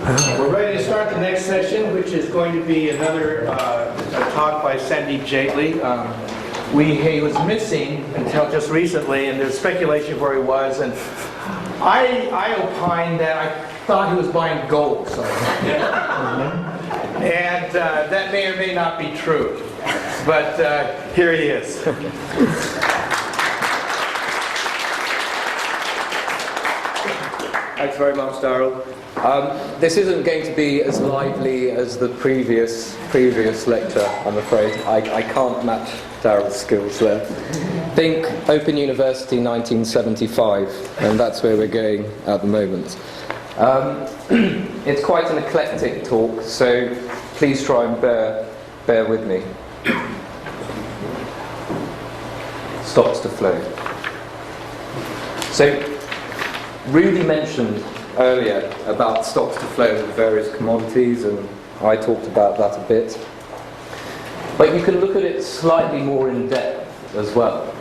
We're ready to start the next session, which is going to be another talk by Sandeep Jaitly. He was missing until just recently, and there's speculation where he was, and I opined that I thought he was buying gold, so. And that may or may not be true, but here he is. Thanks very much, Daryl. This isn't going to be as lively as the previous lecture, I'm afraid. I can't match Daryl's skills there. Think Open University 1975, and that's where we're going at the moment. It's quite an eclectic talk, so please try and bear with me. Stocks to flow. So, Rudy mentioned earlier about stocks to flow of various commodities, and I talked about that a bit. But you can look at it slightly more in depth as well.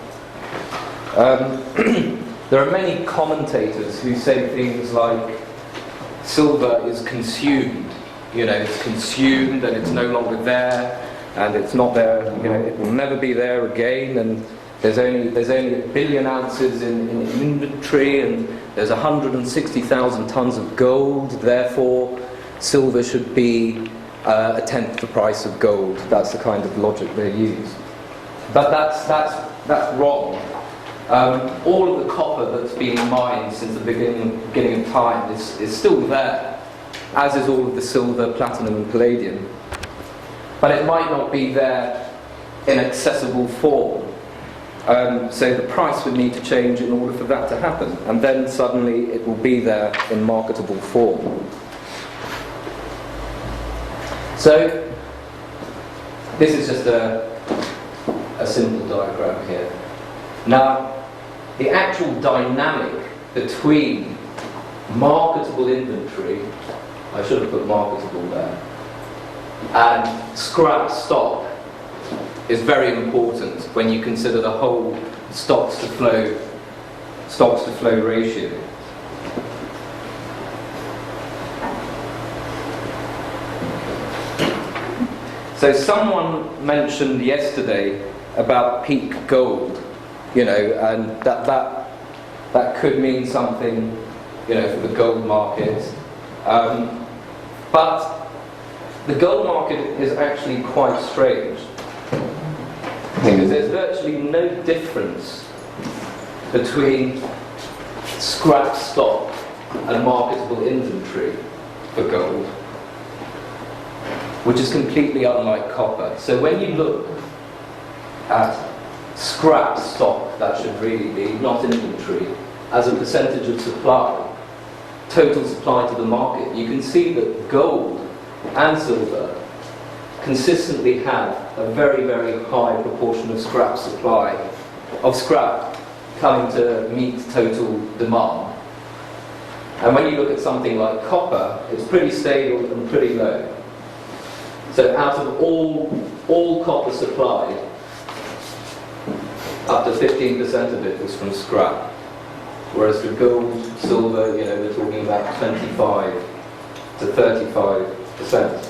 There are many commentators who say things like silver is consumed. It's consumed and it's no longer there, and it's not there, it will never be there again, and there's only 1 billion ounces in inventory, and there's 160,000 tons of gold, therefore silver should be a tenth the price of gold. That's the kind of logic they use. But that's wrong. All of the copper that's been mined since the beginning of time is still there, as is all of the silver, platinum and palladium. But it might not be there in accessible form. So the price would need to change in order for that to happen, and then suddenly it will be there in marketable form. So this is just a simple diagram here. Now, the actual dynamic between marketable inventory, I should have put marketable there, and scrap stock is very important when you consider the whole stocks to flow ratio. So someone mentioned yesterday about peak gold, and that could mean something, for the gold market. But the gold market is actually quite strange, because there's virtually no difference between scrap stock and marketable inventory for gold, which is completely unlike copper. So when you look at scrap stock, that should really be, not inventory, as a percentage of supply, total supply to the market, you can see that gold and silver consistently have a very, very high proportion of scrap coming to meet total demand. And when you look at something like copper, it's pretty stable and pretty low. So out of all copper supplied, up to 15% of it was from scrap. Whereas for gold, silver, we're talking about 25 to 35%.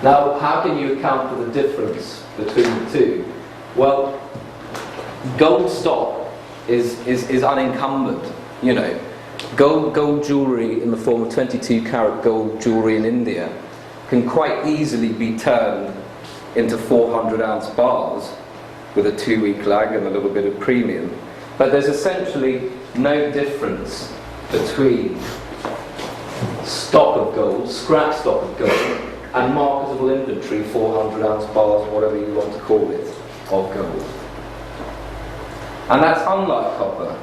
Now, how can you account for the difference between the two? Well, gold stock is unencumbered. Gold jewellery in the form of 22 karat gold jewellery in India can quite easily be turned into 400 ounce bars with a 2-week lag and a little bit of premium. But there's essentially no difference between stock of gold, scrap stock of gold, and marketable inventory, 400 ounce bars, whatever you want to call it, of gold. And that's unlike copper.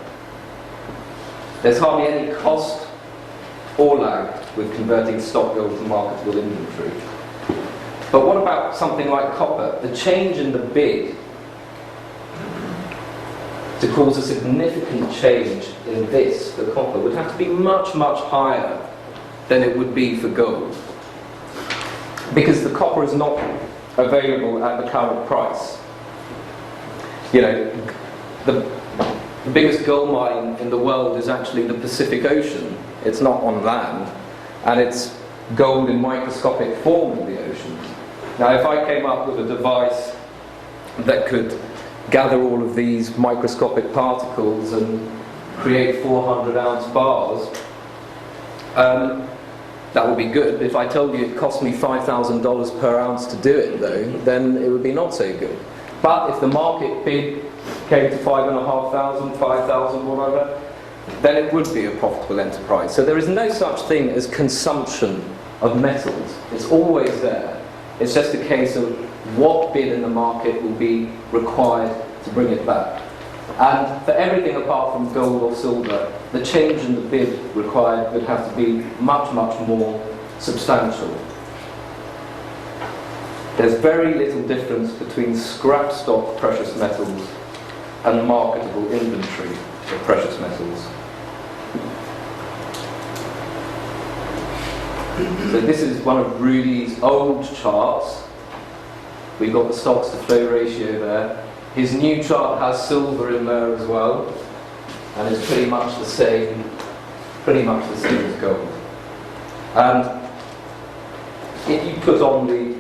There's hardly any cost or lag with converting stock gold to marketable inventory. But what about something like copper? The change in the bid to cause a significant change in this for copper would have to be much, much higher than it would be for gold, because the copper is not available at the current price. The biggest gold mine in the world is actually the Pacific Ocean. It's not on land. and it's gold in microscopic form in the oceans. Now, if I came up with a device that could gather all of these microscopic particles and create 400-ounce bars, that would be good. If I told you it cost me $5,000 per ounce to do it, though, then it would be not so good. But if the market bid came to 5,500, 5,000, whatever, then it would be a profitable enterprise. So there is no such thing as consumption of metals. It's always there. It's just a case of what bid in the market will be required to bring it back. And for everything apart from gold or silver, the change in the bid required would have to be much, much more substantial. There's very little difference between scrap stock precious metals and marketable inventory of precious metals. So this is one of Rudy's old charts. We've got the stocks to flow ratio there. His new chart has silver in there as well, and it's pretty much the same as gold. And if you put on the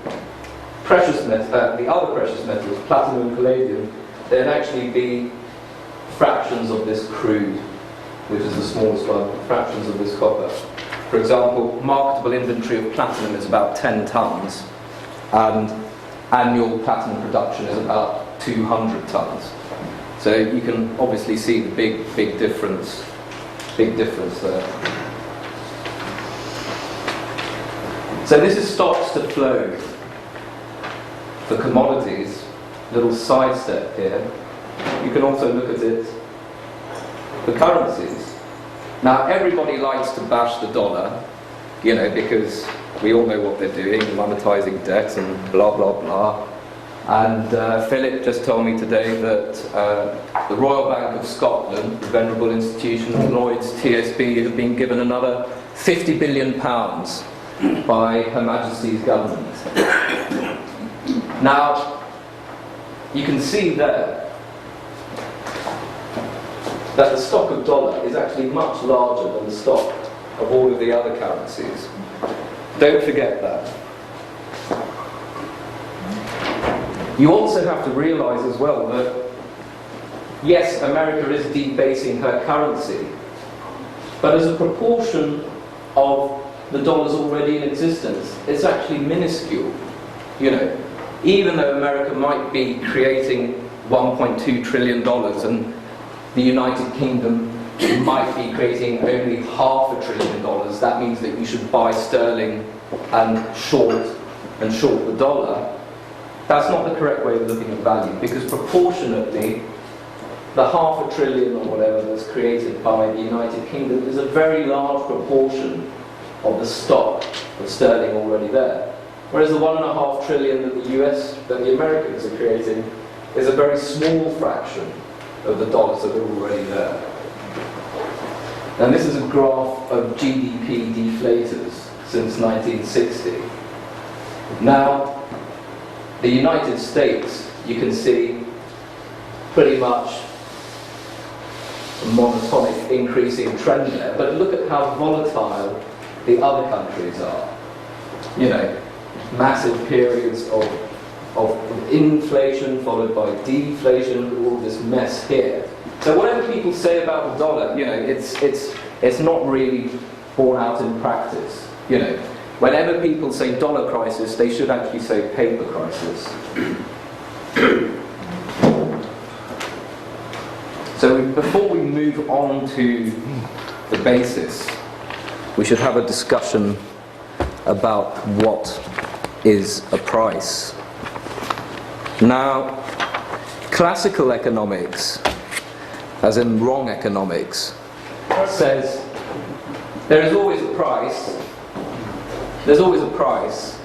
other precious metals, platinum and palladium, there'd actually be fractions of this crude, which is the smallest one, fractions of this copper. For example, marketable inventory of platinum is about 10 tons, and annual platinum production is about 200 tons. So you can obviously see the big difference there. So this is stocks to flow for commodities. Little side step here. You can also look at it for currencies. Now everybody likes to bash the dollar, because we all know what they're doing, monetizing debt and blah blah blah. And Philip just told me today that the Royal Bank of Scotland, the venerable institution of Lloyd's TSB, have been given another £50 billion by Her Majesty's government. Now, you can see there that the stock of dollar is actually much larger than the stock of all of the other currencies. Don't forget that. You also have to realise as well that, yes, America is debasing her currency, but as a proportion of the dollars already in existence, it's actually minuscule. Even though America might be creating $1.2 trillion and the United Kingdom might be creating only $500 billion, that means that you should buy sterling and short the dollar. That's not the correct way of looking at value, because proportionately, the $500 billion or whatever that's created by the United Kingdom is a very large proportion of the stock of sterling already there. Whereas the $1.5 trillion that the Americans are creating is a very small fraction of the dollars that are already there. And this is a graph of GDP deflators since 1960. Now, the United States, you can see pretty much a monotonic increasing trend there, but look at how volatile the other countries are. Massive periods of inflation followed by deflation, all this mess here. So whatever people say about the dollar, it's not really borne out in practice. Whenever people say dollar crisis, they should actually say paper crisis. So before we move on to the basis, we should have a discussion about what is a price. Now, classical economics, as in wrong economics, says there is always a price. There's always a price,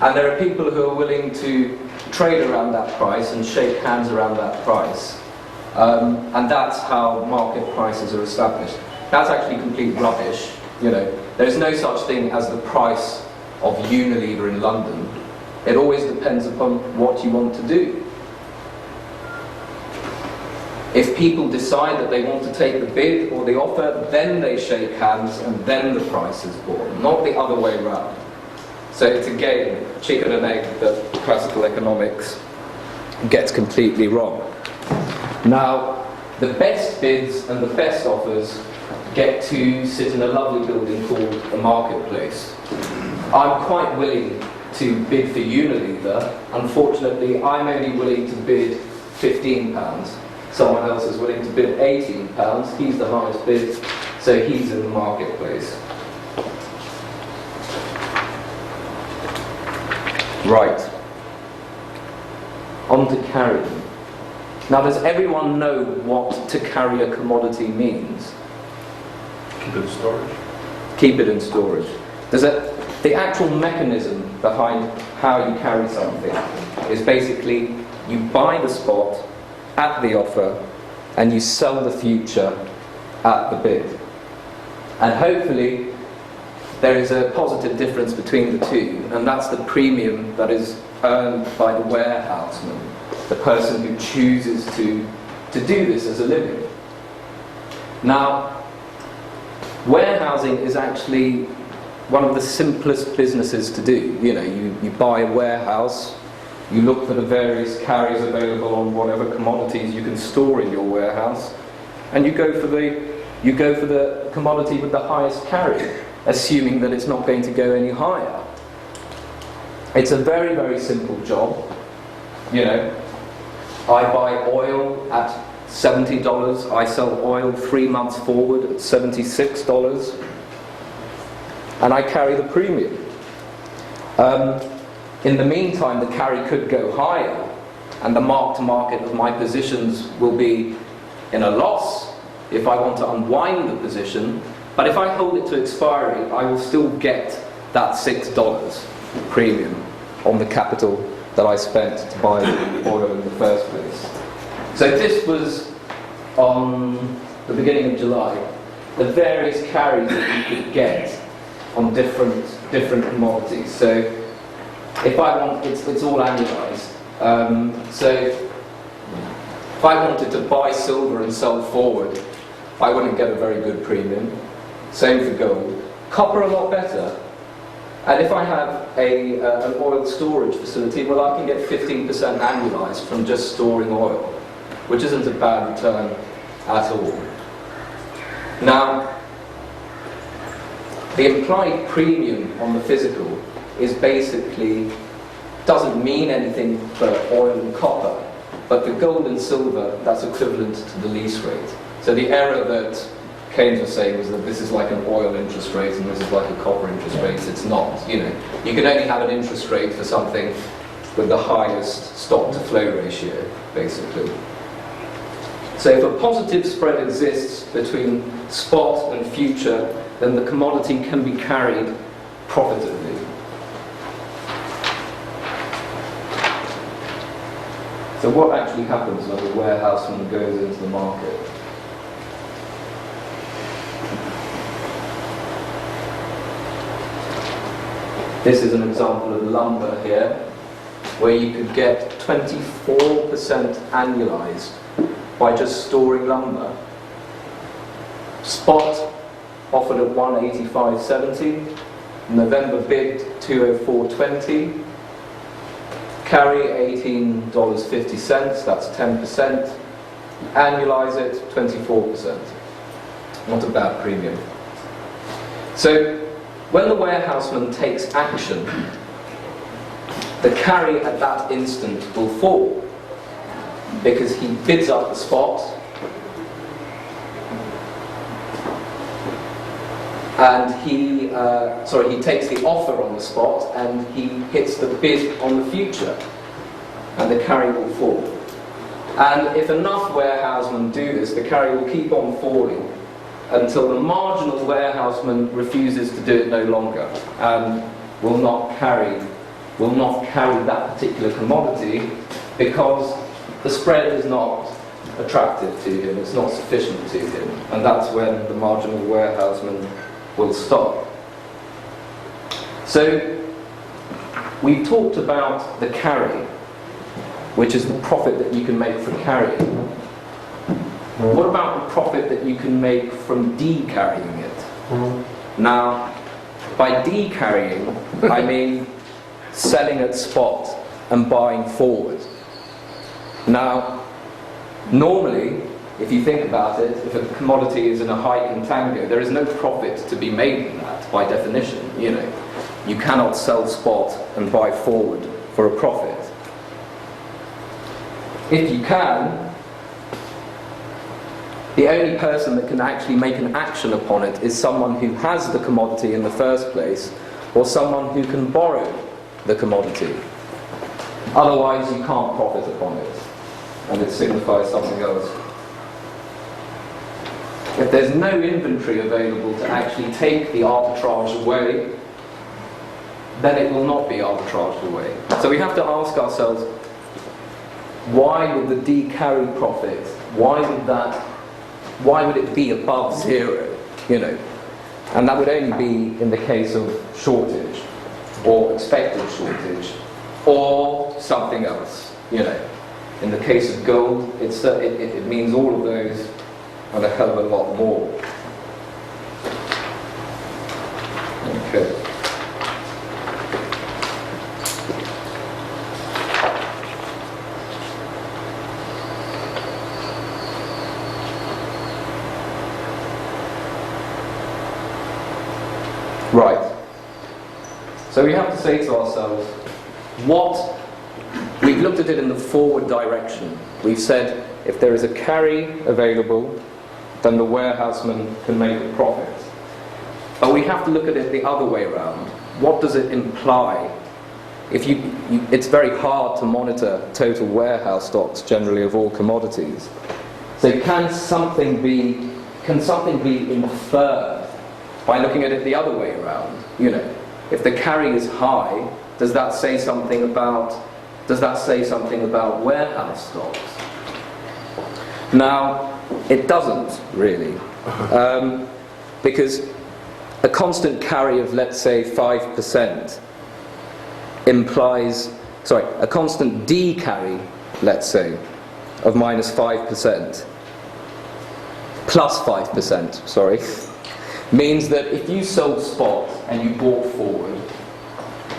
and there are people who are willing to trade around that price and shake hands around that price. And that's how market prices are established. That's actually complete rubbish. There's no such thing as the price of Unilever in London. It always depends upon what you want to do. If If people decide that they want to take the bid or the offer, then they shake hands and then the price is born, not the other way round. So it's again chicken and egg that classical economics gets completely wrong. Now, the best bids and the best offers get to sit in a lovely building called a marketplace. I'm quite willing to bid for Unilever. Unfortunately, I'm only willing to bid £15. Someone else is willing to bid £18. He's the highest bid, so he's in the marketplace. Right. On to carrying. Now, does everyone know what to carry a commodity means? Keep it in storage. Keep it in storage. The actual mechanism behind how you carry something is basically you buy the spot at the offer and you sell the future at the bid. And hopefully there is a positive difference between the two, and that's the premium that is earned by the warehouseman, the person who chooses to do this as a living. Now, warehousing is actually one of the simplest businesses to do. You know, you buy a warehouse, you look for the various carriers available on whatever commodities you can store in your warehouse, and you go for the commodity with the highest carry, assuming that it's not going to go any higher. It's a very, very simple job. You know, I buy oil at $70, I sell oil 3 months forward at $76, and I carry the premium. In the meantime, the carry could go higher, and the mark-to-market of my positions will be in a loss if I want to unwind the position, but if I hold it to expiry, I will still get that $6 premium on the capital that I spent to buy the oil in the first place. So this was on the beginning of July, the various carries that you could get on different commodities. So if I want, it's all annualized. So if I wanted to buy silver and sell forward, I wouldn't get a very good premium. Same for gold. Copper a lot better. And if I have an oil storage facility, well, I can get 15% annualized from just storing oil, which isn't a bad return at all. Now, the implied premium on the physical is basically, doesn't mean anything for oil and copper, but the gold and silver, that's equivalent to the lease rate. So the error that Keynes was saying was that this is like an oil interest rate and this is like a copper interest rate. It's not, you know. You can only have an interest rate for something with the highest stock-to-flow ratio, basically. So if a positive spread exists between spot and future, then the commodity can be carried profitably. So what actually happens when the warehouseman goes into the market? This is an example of lumber here, where you could get 24% annualized by just storing lumber. Spot offered at 185.70, November bid 204.20, carry $18.50, that's 10%, annualize it 24%. Not a bad premium. So when the warehouseman takes action, the carry at that instant will fall because he bids up the spot and he takes the offer on the spot and he hits the bid on the future, and the carry will fall. And if enough warehousemen do this, the carry will keep on falling until the marginal warehouseman refuses to do it no longer and will not carry that particular commodity because the spread is not attractive to him, it's not sufficient to him, and that's when the marginal warehouseman will stop. So we talked about the carry, which is the profit that you can make from carrying. What about the profit that you can make from de-carrying it? Now, by de-carrying, I mean selling at spot and buying forward. Now, normally, if you think about it, if a commodity is in a high contango, there is no profit to be made in that, by definition. You know, you cannot sell spot and buy forward for a profit. If you can, the only person that can actually make an action upon it is someone who has the commodity in the first place, or someone who can borrow the commodity. Otherwise, you can't profit upon it, and it signifies something else. If there's no inventory available to actually take the arbitrage away, then it will not be arbitraged away. So we have to ask ourselves, why would the de-carry profit, why would it be above zero, you know? And that would only be in the case of shortage, or expected shortage, or something else, you know. In the case of gold, it means all of those and a hell of a lot more. Okay. Right. So we have to say to ourselves, we've looked at it in the forward direction. We've said if there is a carry available, then the warehouseman can make a profit. But we have to look at it the other way around. What does it imply? It's very hard to monitor total warehouse stocks generally of all commodities. So can something be inferred by looking at it the other way around? You know, if the carry is high, does that say something about warehouse stocks? Now, it doesn't really, because a constant carry of, let's say, 5% a constant de-carry, let's say, of -5%, plus 5%, sorry, means that if you sold spot and you bought forward,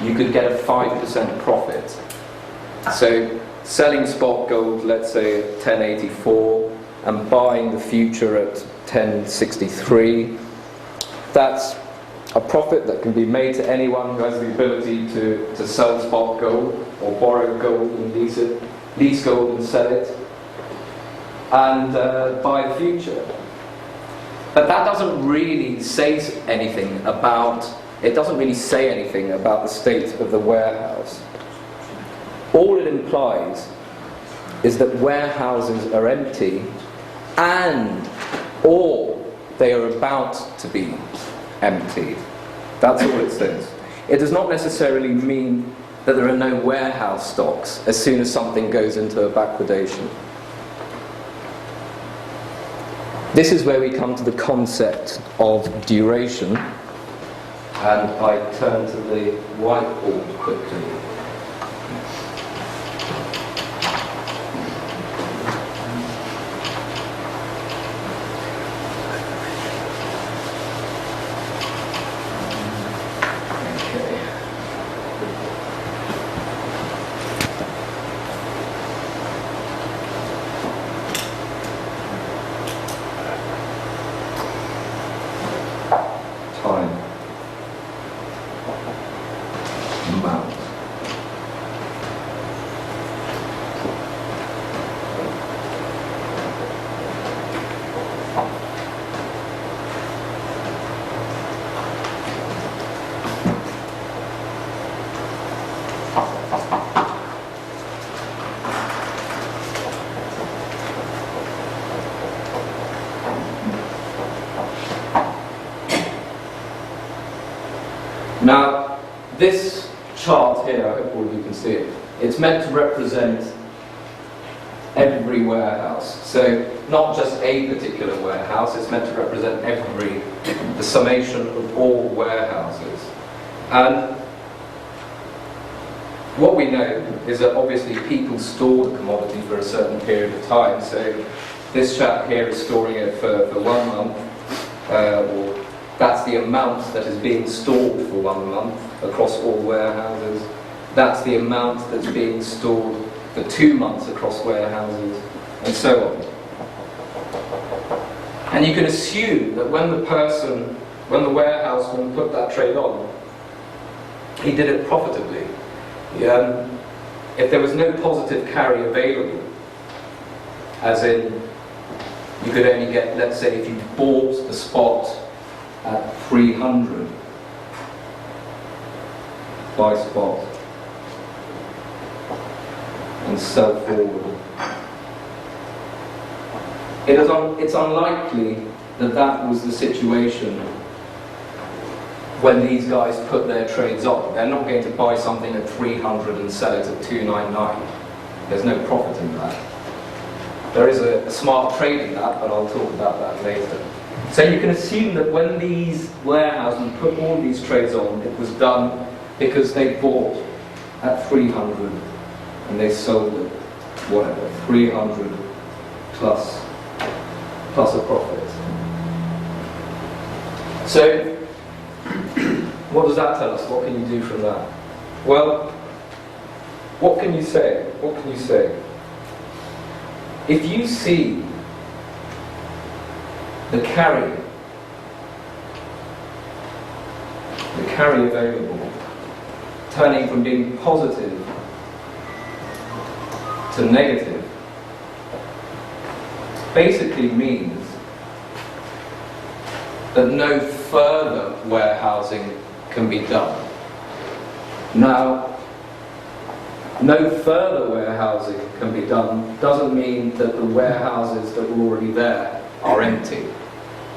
you could get a 5% profit. So selling spot gold, let's say at 1084, and buying the future at 1063, that's a profit that can be made to anyone who has the ability to sell spot gold, or borrow gold and lease gold and sell it, and buy the future. But that doesn't really say anything about the state of the warehouse. All it implies is that warehouses are empty, or they are about to be empty. That's all it says. It does not necessarily mean that there are no warehouse stocks as soon as something goes into a backwardation. This is where we come to the concept of duration, and I turn to the whiteboard quickly. Now, this chart here, I hope all of you can see it, it's meant to represent every warehouse. So, not just a particular warehouse, it's meant to represent the summation of all warehouses. And what we know is that obviously people store the commodity for a certain period of time. So, This chap here is storing it for 1 month, or that's the amount that is being stored for 1 month across all warehouses. That's the amount that's being stored for 2 months across warehouses, and so on. And you can assume that when the warehouseman put that trade on, he did it profitably. If there was no positive carry available, as in you could only get, let's say, if you bought the spot at 300, buy spot, and sell forward. It's unlikely that that was the situation when these guys put their trades on. They're not going to buy something at 300 and sell it at 299. There's no profit in that. There is a smart trade in that, but I'll talk about that later. So you can assume that when these warehouses put all these trades on, it was done because they bought at 300 and they sold at whatever, 300 plus a profit. So what does that tell us? What can you do from that? Well, what can you say? What can you say? If you see the carry available turning from being positive to negative, basically means that no further warehousing can be done. Now, no further warehousing can be done doesn't mean that the warehouses that were already there are empty.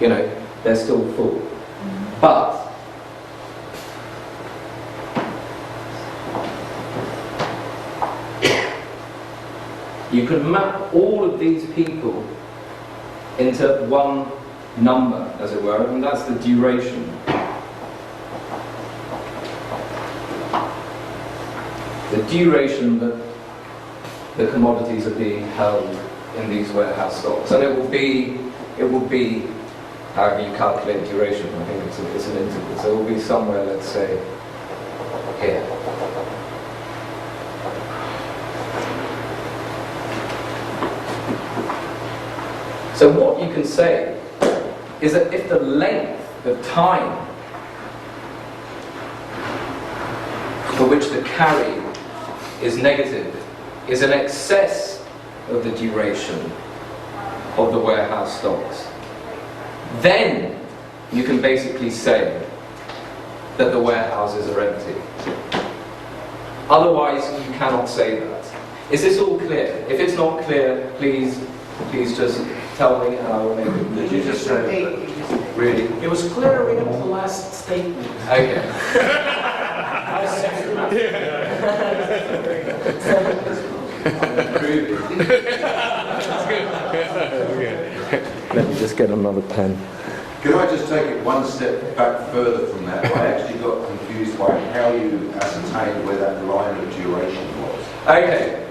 You know, they're still full. But you could map all of these people into one number, as it were, and that's the duration. The duration that the commodities are being held in these warehouse stocks. And it will be however you calculate duration, I think it's an interval. So it will be somewhere, let's say, here. So what you can say is that if the length of time for which the carry is negative is in excess of the duration of the warehouse stocks, then you can basically say that the warehouses are empty. Otherwise, you cannot say that. Is this all clear? If it's not clear, please just tell me and I will make it. Did you just say that? Really? It was clear right up to the last statement. Okay. Let me just get another pen. Can I just take it one step back further from that? I actually got confused by how you ascertained where that line of duration was. Okay.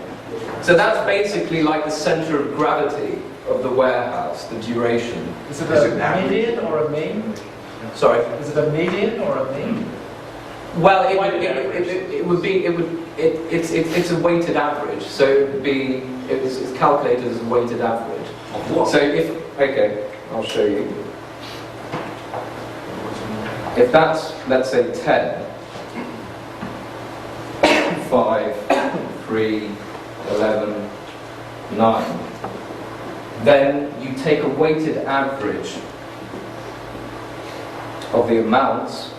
So that's basically like the center of gravity of the warehouse, the duration. Is it Is it a now? median or a mean? Sorry. Is it a median or a mean? Well, it's a weighted average. So it's calculated as a weighted average. Of what? So okay, I'll show you. If that's, let's say, 10, 5, 3, 11, 9, then you take a weighted average of the amounts,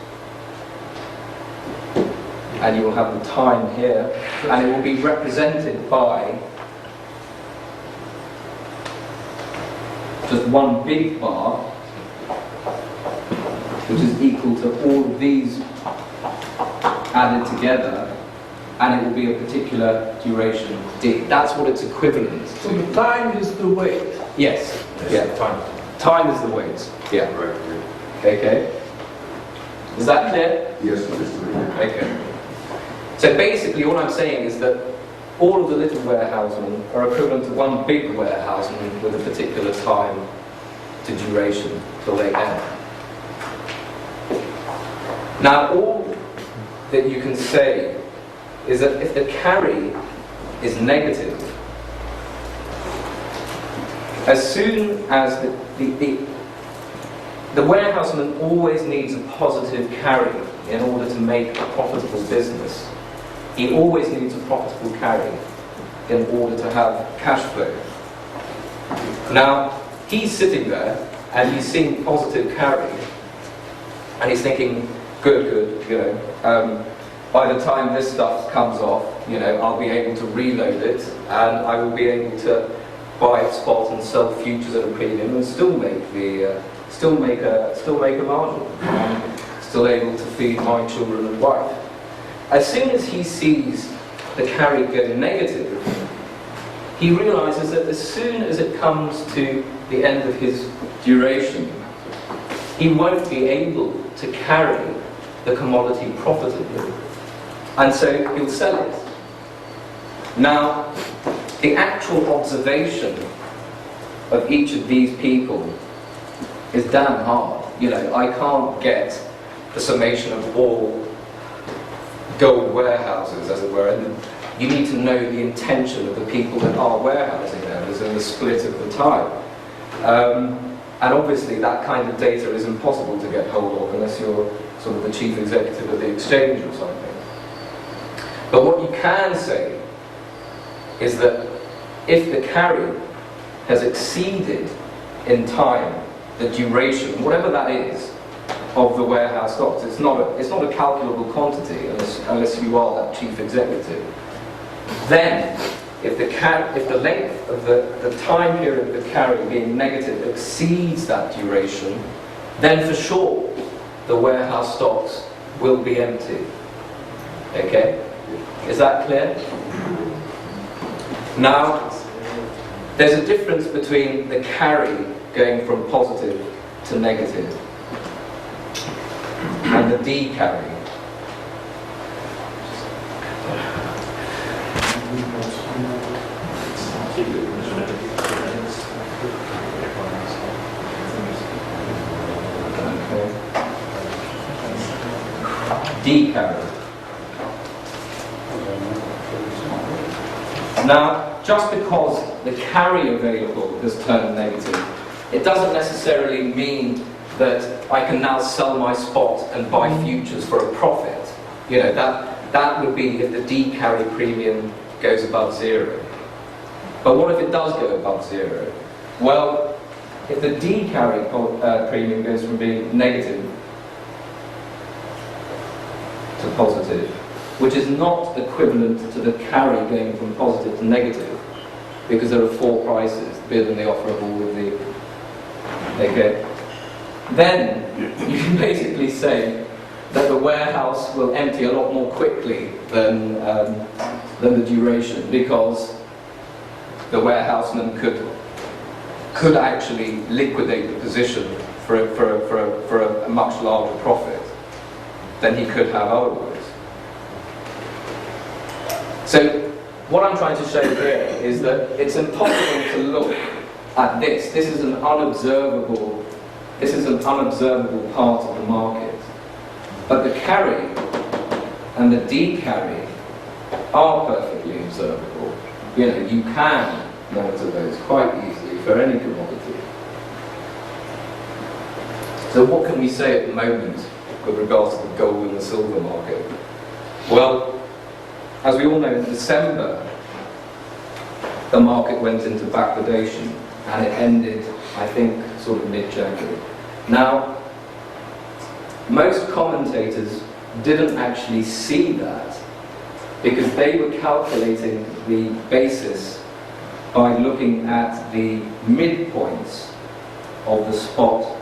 and you will have the time here, and it will be represented by just one big bar, which is equal to all of these added together, and it will be a particular duration d. That's what it's equivalent So to. the time is the weight. Yes. Yeah. Time is the weight. Yeah. Right. Okay. Is that clear? Yes, it is. Okay. So basically, what I'm saying is that all of the little warehousemen are equivalent to one big warehouseman with a particular time to duration till they end. Now, all that you can say is that if the carry is negative, as soon as the warehouseman always needs a positive carry in order to make a profitable business. He always needs a profitable carry in order to have cash flow. Now, he's sitting there and he's seeing positive carry and he's thinking, good, by the time this stuff comes off, I'll be able to reload it and I will be able to buy at spot and sell futures at a premium and still make a margin. I'm still able to feed my children and wife. As soon as he sees the carry go negative, he realizes that as soon as it comes to the end of his duration, he won't be able to carry the commodity profitably. And so he'll sell it. Now, the actual observation of each of these people is damn hard. I can't get the summation of all gold warehouses, as it were, and you need to know the intention of the people that are warehousing them, as in the split of the time. And obviously that kind of data is impossible to get hold of unless you're sort of the chief executive of the exchange or something. But what you can say is that if the carry has exceeded in time the duration, whatever that is, of the warehouse stocks, it's not a calculable quantity unless you are that chief executive. Then, if the length of the time period of the carry being negative exceeds that duration, then for sure the warehouse stocks will be empty. Okay? Is that clear? Now, there's a difference between the carry going from positive to negative and the D carry. D carry. Now, just because the carry available has turned negative, it doesn't necessarily mean that I can now sell my spot and buy futures for a profit. That would be if the D carry premium goes above zero. But what if it does go above zero? Well, if the D carry premium goes from being negative to positive, which is not equivalent to the carry going from positive to negative, because there are four prices, the bid and the offerable with the... Okay. Then you can basically say that the warehouse will empty a lot more quickly than the duration, because the warehouseman could actually liquidate the position for a much larger profit than he could have otherwise. So what I'm trying to show here is that it's impossible to look at this. This is an unobservable part of the market. But the carry and the D carry are perfectly observable. You can monitor those quite easily for any commodity. So what can we say at the moment with regards to the gold and the silver market? Well, as we all know, in December, the market went into backwardation and it ended, I think, sort of mid-January. Now, most commentators didn't actually see that because they were calculating the basis by looking at the midpoints of the spot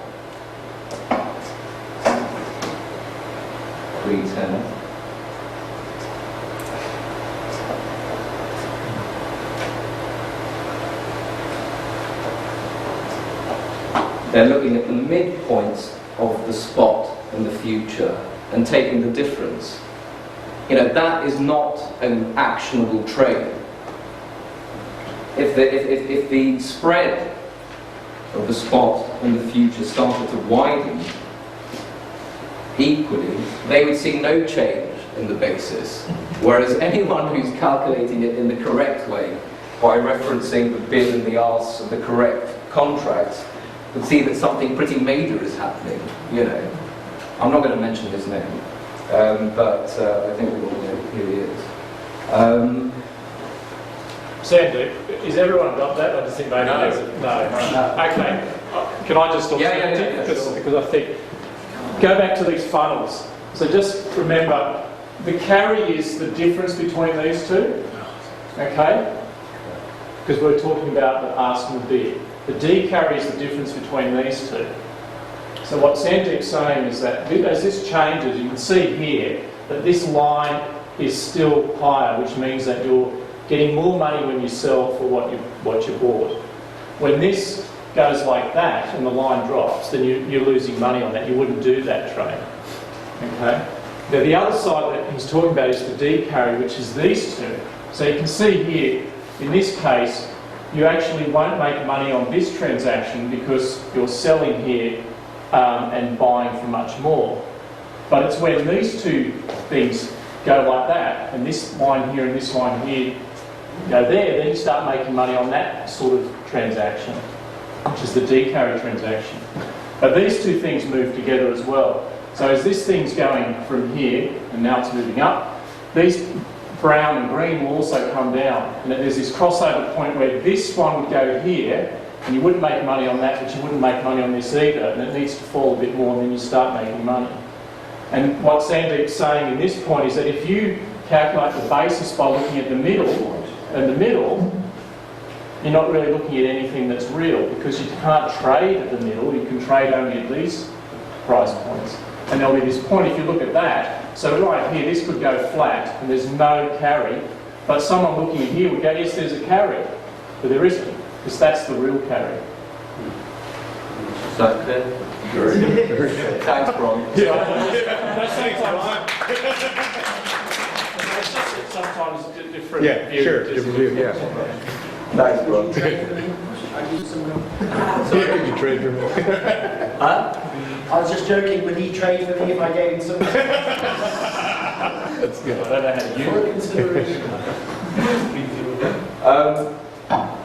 310. They're looking at the midpoints of the spot and the future and taking the difference. That is not an actionable trade. if the spread of the spot and the future started to widen equally, they would see no change in the basis. Whereas anyone who's calculating it in the correct way, by referencing the bid and the ask of the correct contracts, would see that something pretty major is happening, you know. I'm not going to mention his name, but I think we all know who he is. Sandeep, is everyone got that? I just think maybe No. No. Okay. Can I just talk Yeah, because, sure. because I think, go back to these funnels. So just remember, the carry is the difference between these two, okay? Because we're talking about the ask and the bid. The D carry is the difference between these two. So what Sandeep's saying is that as this changes, you can see here that this line is still higher, which means that you're getting more money when you sell for what you bought. When this goes like that and the line drops, then you're losing money on that. You wouldn't do that trade. Okay. Now the other side that he's talking about is the D carry, which is these two. So you can see here, in this case, you actually won't make money on this transaction because you're selling here and buying for much more. But it's when these two things go like that, and this line here and this line here go there, then you start making money on that sort of transaction, which is the D carry transaction. But these two things move together as well. So as this thing's going from here, and now it's moving up, these brown and green will also come down. And there's this crossover point where this one would go here, and you wouldn't make money on that, but you wouldn't make money on this either, and it needs to fall a bit more, and then you start making money. And what Sandeep's saying in this point is that if you calculate the basis by looking at the middle, and the middle, you're not really looking at anything that's real, because you can't trade at the middle, you can trade only at these price points. And there'll be this point, if you look at that, so right here, this could go flat, and there's no carry, but someone looking at here would go, yes, there's a carry, but there isn't, because that's the real carry. Is that clear? Thanks, Bron. Sometimes different Yeah, view. sure, different view, yeah. Thanks, Bron. You trade for me. Huh? I was just joking, would he trade for me if I gave him some That's good. I don't know how you... for consideration?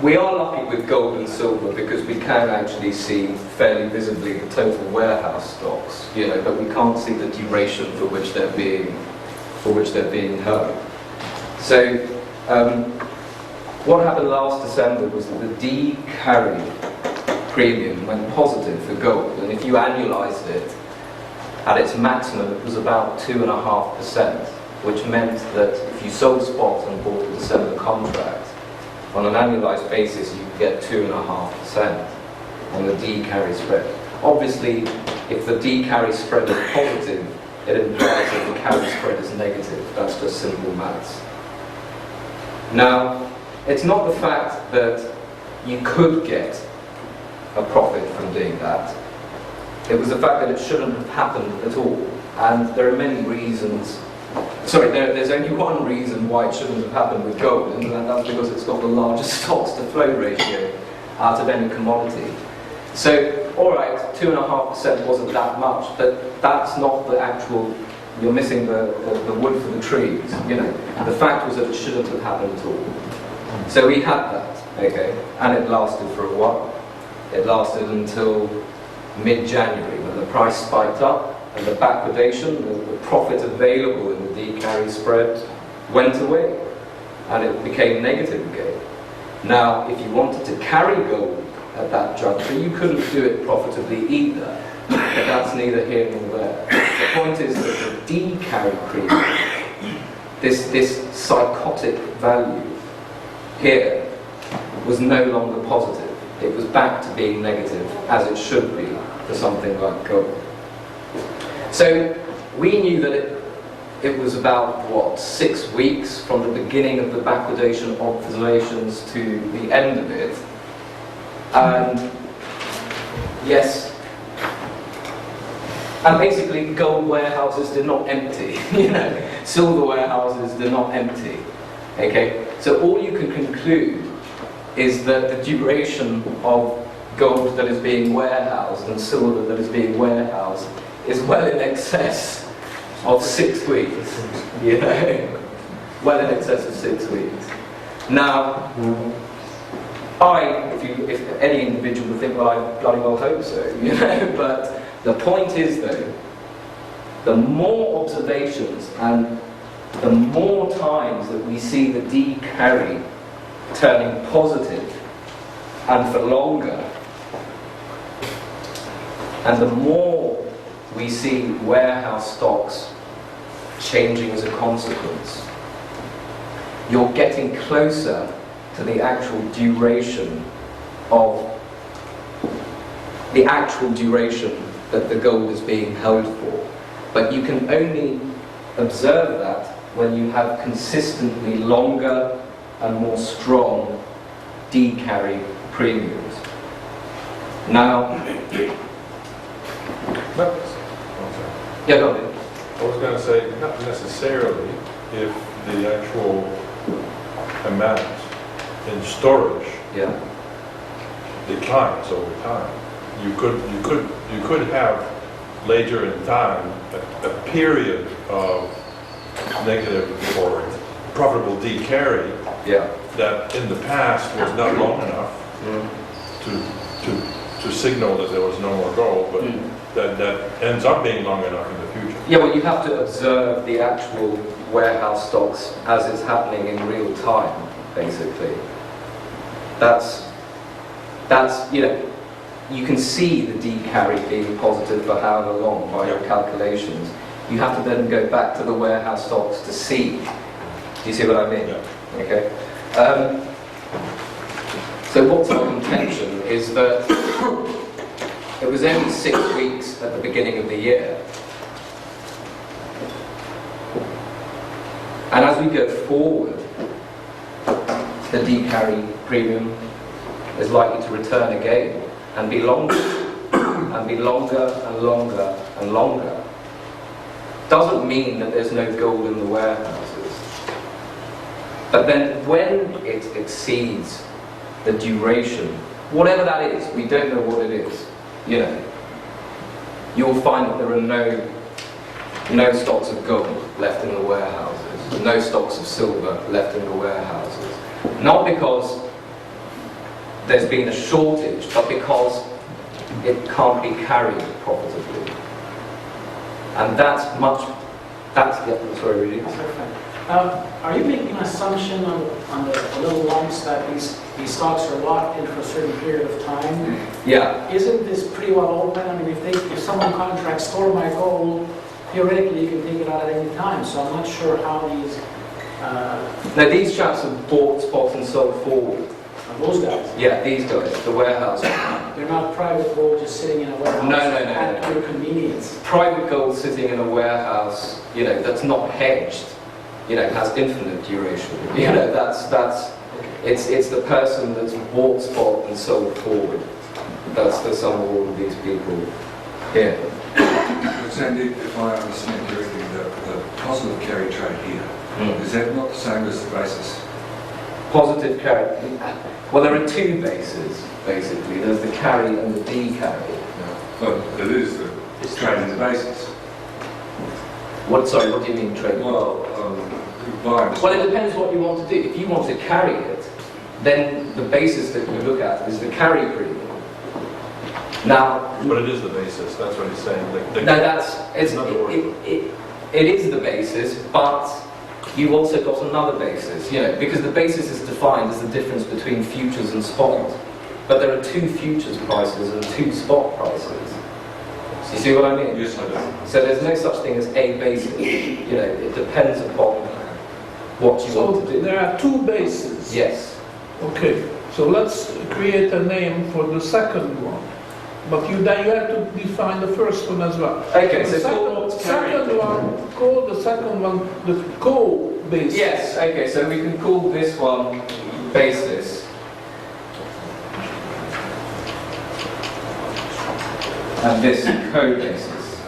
We are lucky with gold and silver because we can actually see fairly visibly the total warehouse stocks, you know, but we can't see the duration for which they're being held. So, what happened last December was that the D carry premium went positive for gold, and if you annualized it, at its maximum it was about 2.5%, which meant that if you sold spot and bought a December contract, on an annualized basis you could get 2.5% on the D carry spread. Obviously, if the D carry spread is positive, it implies that the carry spread is negative. That's just simple maths. Now, it's not the fact that you could get a profit from doing that. It was the fact that it shouldn't have happened at all. And there are many reasons. Sorry, there's only one reason why it shouldn't have happened with gold, and that's because it's got the largest stocks to flow ratio out of any commodity. So, alright, 2.5% wasn't that much, but that's not the actual, you're missing the wood for the trees, you know. The fact was that it shouldn't have happened at all. So we had that, okay, and it lasted for a while. It lasted until mid-January when the price spiked up and the backwardation, the profit available in the D carry spread went away and it became negative again. Now, if you wanted to carry gold at that juncture, you couldn't do it profitably either, but that's neither here nor there. The point is that the D carry premium, this psychotic value here, was no longer positive. It was back to being negative, as it should be for something like gold. So we knew that it was about, what, 6 weeks from the beginning of the backwardation observations to the end of it. And yes, and basically gold warehouses did not empty, you know, silver warehouses did not empty. Okay, so all you can conclude is that the duration of gold that is being warehoused and silver that is being warehoused is well in excess of 6 weeks, you know, well in excess of 6 weeks. Now, if any individual would think, well, I bloody well hope so, you know, but the point is though, the more observations and the more times that we see the D carry turning positive and for longer, and the more we see warehouse stocks changing as a consequence, you're getting closer to the actual duration that the gold is being held for. But you can only observe that when you have consistently longer and more strong D carry premiums. Now, yeah, go ahead. I was going to say, not necessarily if the actual amount in storage declines over time. You could have later in time a period of negative or profitable D carry that in the past was not long enough to signal that there was no more gold, but that ends up being long enough in the future. Yeah, well, you have to observe the actual warehouse stocks as it's happening in real time, basically. That's you know, you can see the D carry being positive for however long by your calculations. You have to then go back to the warehouse stocks to see. Do you see what I mean? Yeah. Okay. So what's our contention is that it was only 6 weeks at the beginning of the year. And as we go forward, the D carry premium is likely to return again and be longer and be longer and longer and longer. Doesn't mean that there's no gold in the warehouses. But then when it exceeds the duration, whatever that is, we don't know what it is, you know, you'll find that there are no stocks of gold left in the warehouses, no stocks of silver left in the warehouses. Not because there's been a shortage, but because it can't be carried profitably. And sorry, really? Are you making an assumption on the little lumps that these stocks are locked in for a certain period of time? Yeah. Isn't this pretty well open? I mean, if someone contracts store my gold, theoretically you can take it out at any time. So I'm not sure how these. Now these chaps have bought, spot and sold forward. Those guys. Yeah, these guys, the warehouse. They're not private gold just sitting in a warehouse. No. At your convenience. Private gold sitting in a warehouse, you know, that's not hedged, you know, has infinite duration. You know, it's the person that's bought spot and sold forward. That's the sum of all of these people here. Sandeep, if I understand correctly, the positive carry trade here, is that not the same as the basis? Positive carry. Well, there are two bases, basically. There's the carry and the D carry. Well, it is it's trading the basis. What do you mean trade? Well, Well, it depends what you want to do. If you want to carry it, then the basis that you look at is the carry premium. Now, But it is the basis, that's what he's saying. It is the basis, but you've also got another basis, you know, because the basis is defined as the difference between futures and spot. But there are two futures prices and two spot prices. You see what I mean? Yes, I do. So there's no such thing as a basis. You know, it depends upon what you want to do. There are two bases. Yes. Okay, so let's create a name for the second one. But then you have to define the first one as well. Okay, the so call the second one the co-basis. yes, okay, so we can call this one basis. And this co-basis.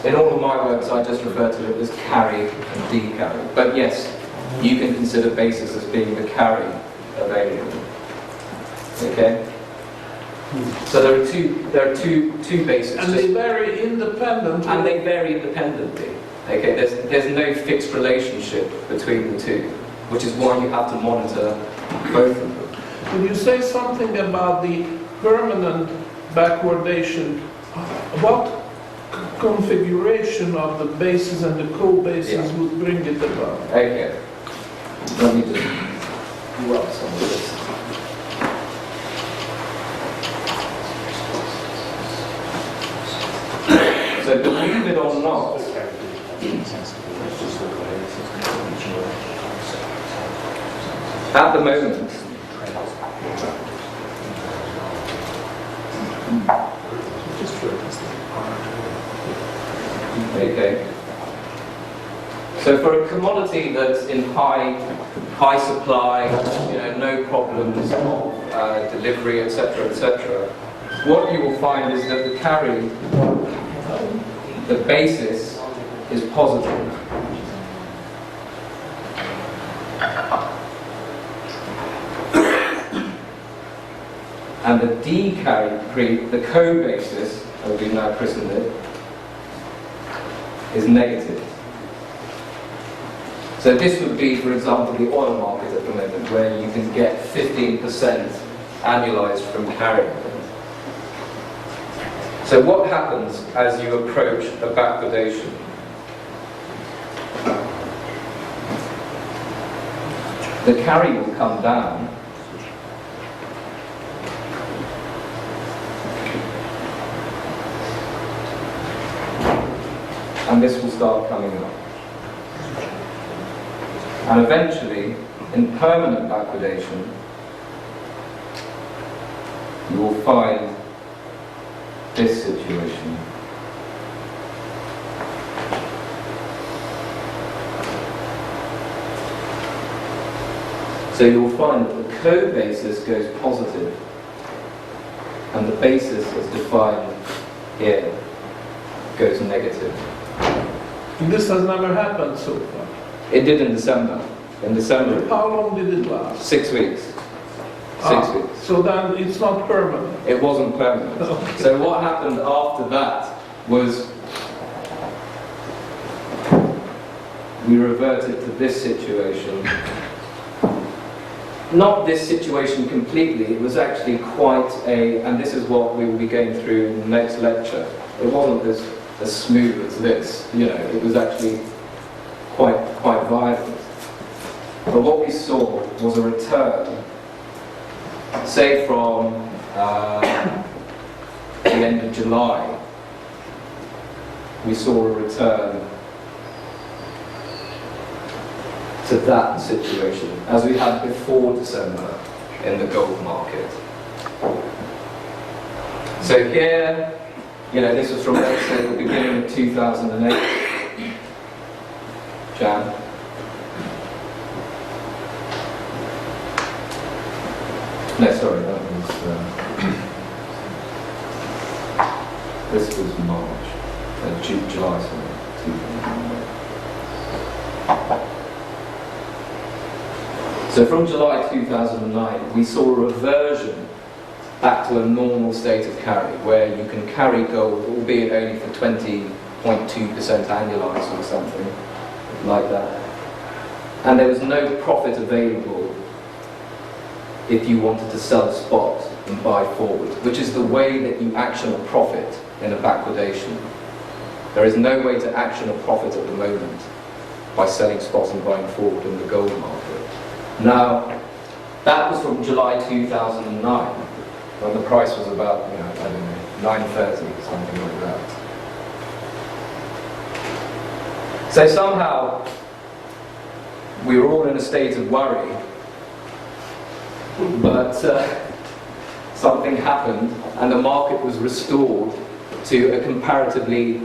In all of my works, I just refer to it as carry and D carry. But yes, you can consider basis as being the carry available. Okay? So there are two bases. And they vary independently. And they vary independently. Okay, there's no fixed relationship between the two, which is why you have to monitor both of them. Could you say something about the permanent backwardation? What configuration of the bases and the co-bases would bring it about? Okay, let me just rub some of this. So believe it or not, at the moment, okay. So for a commodity that's in high supply, no problems of delivery, etc., etc., what you will find is that the carry, the basis, is positive. And the D carry, the co-basis, as we've now christened it, is negative. So this would be, for example, the oil market at the moment, where you can get 15% annualized from carry. So what happens as you approach a backwardation? The carry will come down. And this will start coming up. And eventually, in permanent backwardation, you will find this situation. So you'll find that the co-basis goes positive, and the basis as defined here goes negative. This has never happened so far. It did in December. In December. How long did it last? 6 weeks. 6 weeks. So then it's not permanent. It wasn't permanent. Okay. So what happened after that was we reverted to this situation. Not this situation completely, it was actually quite and this is what we will be going through in the next lecture. It wasn't as smooth as this, it was actually quite violent. But what we saw was a return, say from the end of July, we saw a return to that situation as we had before December in the gold market. So here, this was from, let's say, the beginning of 2008, Jan. No, sorry, that was, this was March, July, sorry, 2008. So from July 2009, we saw a reversion back to a normal state of carry, where you can carry gold, albeit only for 20.2% annualized or something like that. And there was no profit available if you wanted to sell a spot and buy forward, which is the way that you action a profit in a backwardation. There is no way to action a profit at the moment by selling spots and buying forward in the gold market. Now, that was from July 2009, when the price was about, I don't know, 9.30, something like that. So somehow, we were all in a state of worry, but something happened, and the market was restored to a comparatively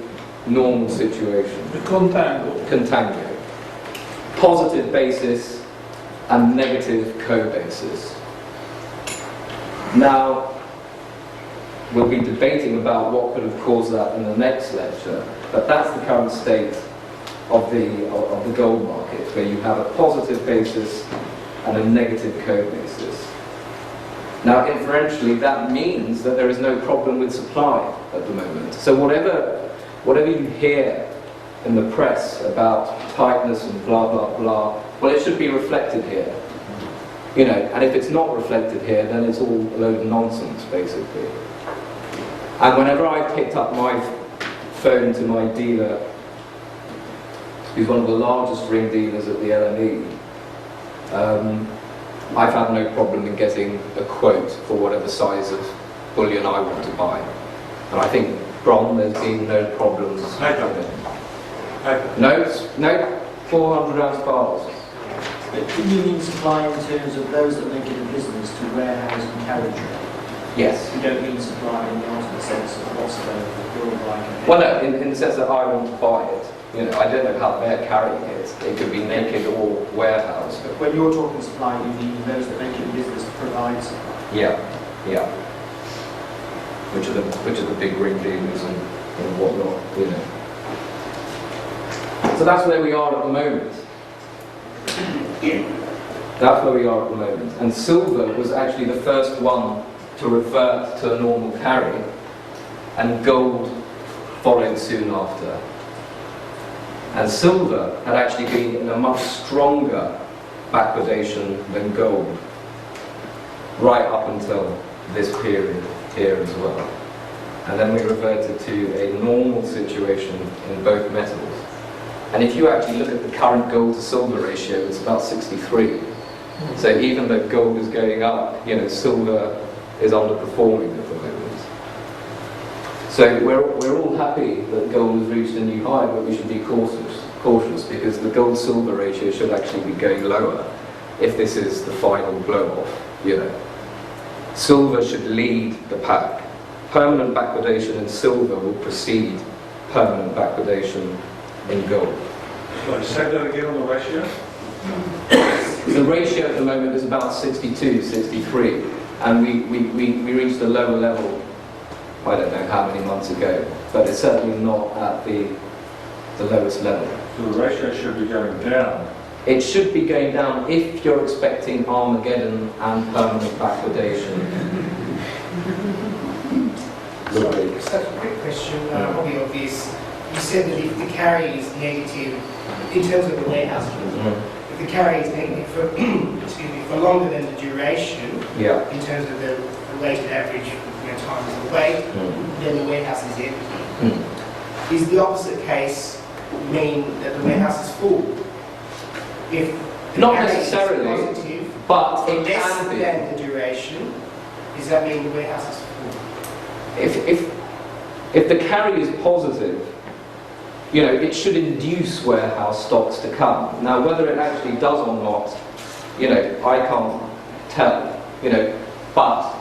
normal situation. The contango. Contango. Positive basis and negative co-basis. Now, we'll be debating about what could have caused that in the next lecture, but that's the current state of the gold market, where you have a positive basis and a negative co-basis. Now, inferentially, that means that there is no problem with supply at the moment. So whatever you hear in the press about tightness and blah, blah, blah, well, it should be reflected here. You know, and if it's not reflected here, then it's all a load of nonsense, basically. And whenever I picked up my phone to my dealer, who's one of the largest ring dealers at the LME, I've had no problem in getting a quote for whatever size of bullion I want to buy. And I think Bron, there's been no problems. No, 400 ounce bars. But do you mean supply in terms of those that make it a business to warehouse and carry trade? Yes. You don't mean supply in the ultimate sense of what's available, like. Well, no, in the sense that I want to buy it. You know, I don't know how they're carrying it. It could be naked or warehoused. But when you're talking supply, you mean those that make it a business to provide supply? Yeah. Which are the big ring dealers and whatnot, you know. So that's where we are at the moment. That's where we are at the moment. And silver was actually the first one to revert to a normal carry, and gold followed soon after. And silver had actually been in a much stronger backwardation than gold, right up until this period here as well. And then we reverted to a normal situation in both metals. And if you actually look at the current gold to silver ratio, it's about 63. So even though gold is going up, you know, silver is underperforming at the moment. So we're all happy that gold has reached a new high, but we should be cautious because the gold-silver ratio should actually be going lower if this is the final blow-off, you know. Silver should lead the pack. Permanent backwardation in silver will precede permanent backwardation in gold. Sorry, say that again on the ratio? The ratio at the moment is about 62, 63, and we reached a lower level, I don't know how many months ago, but it's certainly not at the lowest level. So the ratio should be going down. It should be going down if you're expecting Armageddon and permanent backwardation. Just a quick question, probably obvious. You said that if the carry is negative, in terms of the warehouse, if the carry is negative for, for longer than the duration, in terms of the weighted average times the weight, then the warehouse is empty. Is the opposite case mean that the warehouse is full? If the not carry necessarily, is positive, but it less can be. than the duration, does that mean the warehouse is full? If the carry is positive, you know, it should induce warehouse stocks to come. Now, whether it actually does or not, you know, I can't tell, you know, but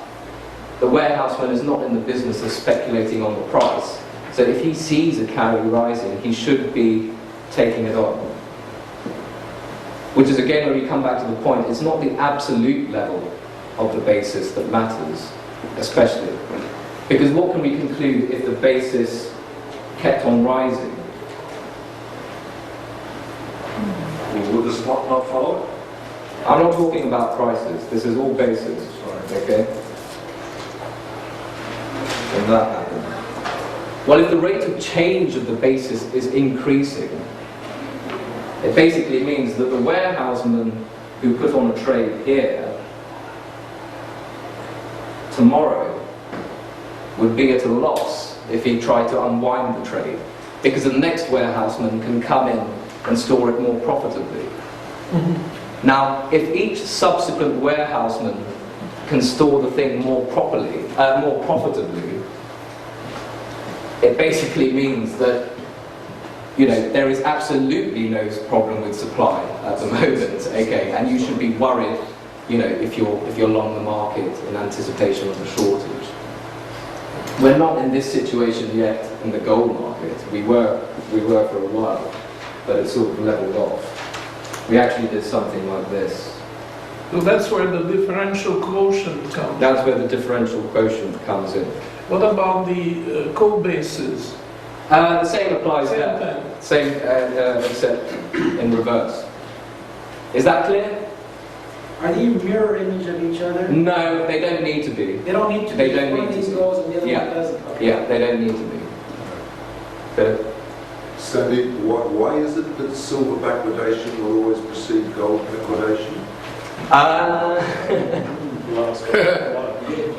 the warehouseman is not in the business of speculating on the price. So if he sees a carry rising, he should be taking it on. Which is again where we come back to the point, it's not the absolute level of the basis that matters, especially. Because what can we conclude if the basis kept on rising? Would the spot not follow? I'm not talking about prices, this is all basis, okay? And that happened. Well, if the rate of change of the basis is increasing, it basically means that the warehouseman who put on a trade here tomorrow would be at a loss if he tried to unwind the trade, because the next warehouseman can come in and store it more profitably. Now, if each subsequent warehouseman can store the thing more profitably, it basically means that, you know, there is absolutely no problem with supply at the moment, okay, and you should be worried, you know, if you're long the market in anticipation of a shortage. We're not in this situation yet in the gold market. We were for a while, but it's sort of leveled off. We actually did something like this. So that's where the differential quotient comes. That's where the differential quotient comes in. What about the coal bases? The same applies Same there. thing. Same, except in reverse. Is that clear? Are they mirror image of each other? No, they don't need to be. They don't need to They be. don't One need of to these be. goes and the other Yeah. one doesn't. Okay. Yeah, they don't need to be. But Sandeep, why is it that silver backwardation will always precede gold backwardation?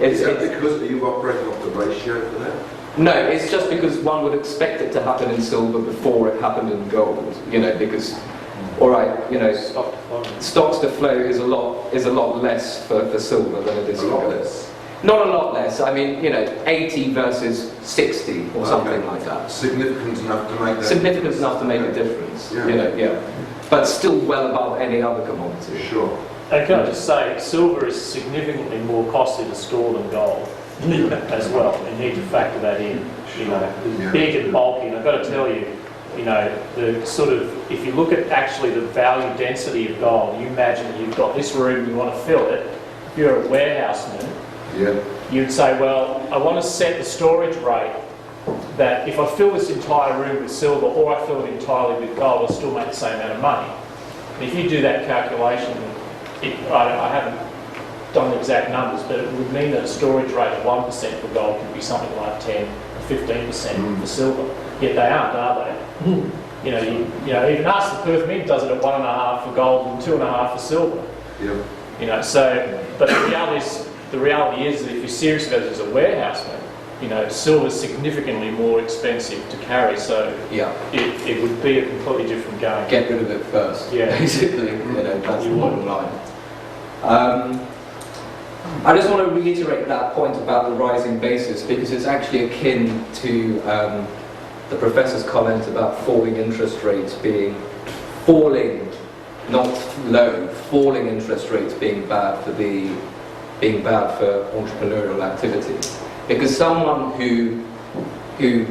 Is that because you operating off the ratio for that? No, it's just because one would expect it to happen in silver before it happened in gold. You know, because, all right, you know, stocks to flow is a lot less for silver than it is for A lot gold. less. Not a lot less. I mean, you know, 80 versus 60 or something Okay. like that. Significant enough to make that. Significant enough to make a difference. Yeah. You know, yeah. But still well above any other commodity. Sure. And can I just say, silver is significantly more costly to store than gold as well. You need to factor that in. You know, Yeah. big and bulky. And I've got to tell you, you know, the sort of, if you look at actually the value density of gold, you imagine that you've got this room, you want to fill it. If you're a warehouseman, Yeah. you'd say, well, I want to set the storage rate that if I fill this entire room with silver or I fill it entirely with gold, I'll still make the same amount of money. And if you do that calculation, I haven't done the exact numbers, but it would mean that a storage rate of 1% for gold could be something like 10 or 15% for silver. Yet they aren't, are they? You know, even us, the Perth Mint does it at 1.5 for gold and 2.5 for silver. Yeah. You know, so, but the reality is that if you're serious about it as a warehouseman, you know, silver is significantly more expensive to carry, so Yeah. it would be a completely different game. Get rid of it first. Yeah. Basically, you know, that's the bottom line. I just want to reiterate that point about the rising basis because it's actually akin to the professor's comment about falling interest rates being falling, not low, falling interest rates being bad for entrepreneurial activity. Because someone who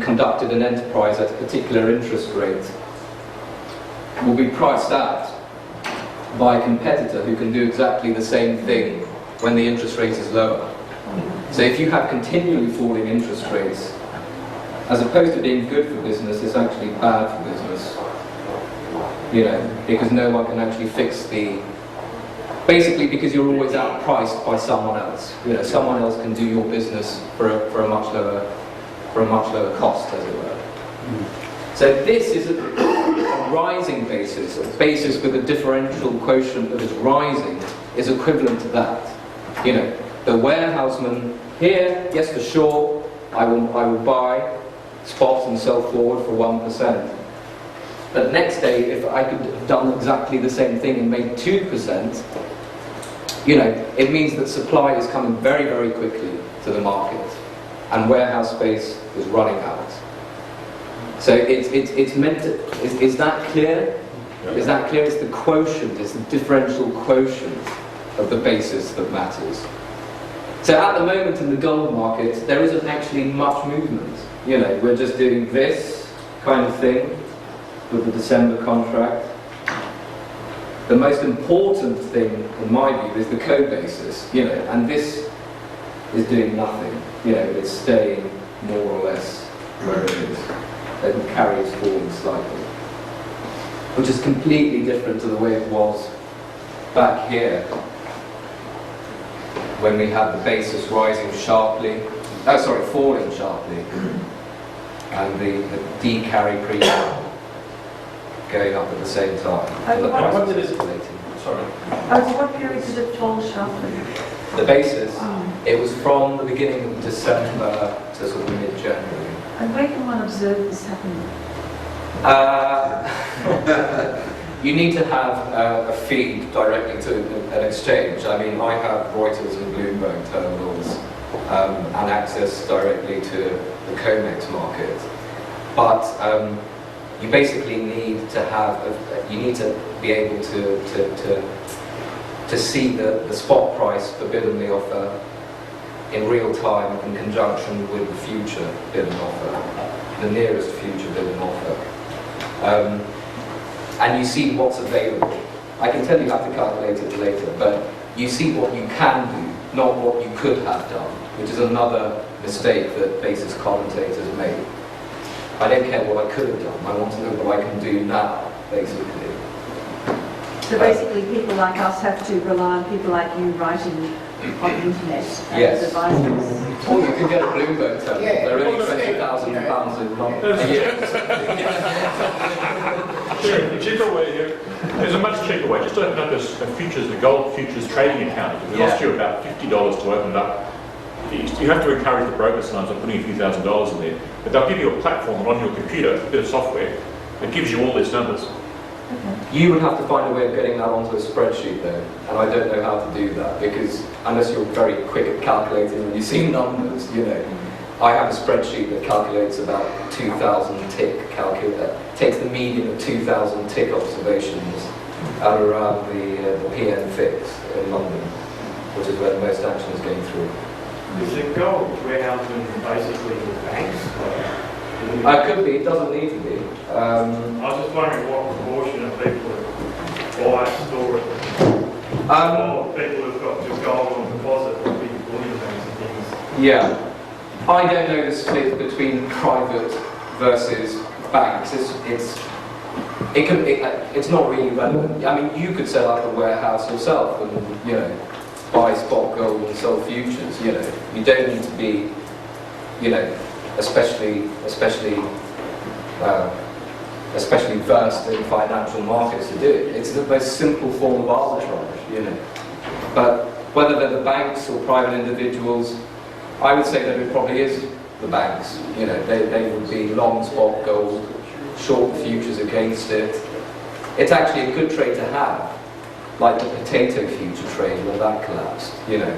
conducted an enterprise at a particular interest rate will be priced out by a competitor who can do exactly the same thing when the interest rate is lower. So if you have continually falling interest rates, as opposed to being good for business, it's actually bad for business. You know, because no one can actually fix basically because you're always outpriced by someone else. You know, someone else can do your business for a much lower cost, as it were. So this is a rising basis, a basis with a differential quotient that is rising, is equivalent to that. You know, the warehouseman here, yes for sure, I will buy spot and sell forward for 1%. But next day, if I could have done exactly the same thing and made 2%, you know, it means that supply is coming very, very quickly to the market, and warehouse space is running out. So it's meant to. Is that clear? Is that clear? It's the quotient. It's the differential quotient of the basis that matters. So at the moment in the gold market, there isn't actually much movement. You know, we're just doing this kind of thing with the December contract. The most important thing, in my view, is the co-basis, you know, and this is doing nothing. You know, it's staying more or less where it is. And the carry is falling slightly, which is completely different to the way it was back here, when we had the basis rising sharply, falling sharply, and the D-carry premium going up at the same time. And The what- price what was did it- escalating. Sorry. Over what period did it fall sharply? The basis, it was from the beginning of December to sort of mid-January. And where can one observe this happening? You need to have a feed directly to an exchange. I mean, I have Reuters and Bloomberg terminals and access directly to the COMEX market. But you basically need to have, you need to be able to see the spot price for bid and the offer in real time in conjunction with the future bid and offer, the nearest future bid and offer. And you see what's available. I can tell you how to calculate it later, but you see what you can do, not what you could have done, which is another mistake that basis commentators make. I don't care what I could have done. I want to know what I can do now, basically. So basically, people like us have to rely on people like you writing on the internet and Yes. advising us. Or you can get a Bloomberg terminal. Yeah. They're only £20,000 a month. A year. Sure, the cheaper way here. There's a much cheaper way. Just open up a futures, the gold futures trading account. It costs you about $50 to open it up. You have to encourage the broker sometimes by putting a few $1,000s in there. But they'll give you a platform on your computer, a bit of software, that gives you all these numbers. You would have to find a way of getting that onto a spreadsheet though, and I don't know how to do that because unless you're very quick at calculating when you see numbers, you know. I have a spreadsheet that calculates about 2,000 tick, takes the median of 2,000 tick observations at around the PN fix in London, which is where the most action is going through. Is the gold warehousing basically the banks? Could be, it doesn't need to be. I was just wondering what proportion of people buy, store it, or people who've got just gold on deposit or big bullion banks and things. Yeah. I don't know the split between private versus banks. It's not really relevant. I mean, you could set up a warehouse yourself and, you know, buy spot gold and sell futures, you know. You don't need to be, you know, especially versed in financial markets to do it. It's the most simple form of arbitrage, you know. But whether they're the banks or private individuals, I would say that it probably is the banks. You know, they would be long spot gold, short futures against it. It's actually a good trade to have, like the potato future trade when that collapsed. You know,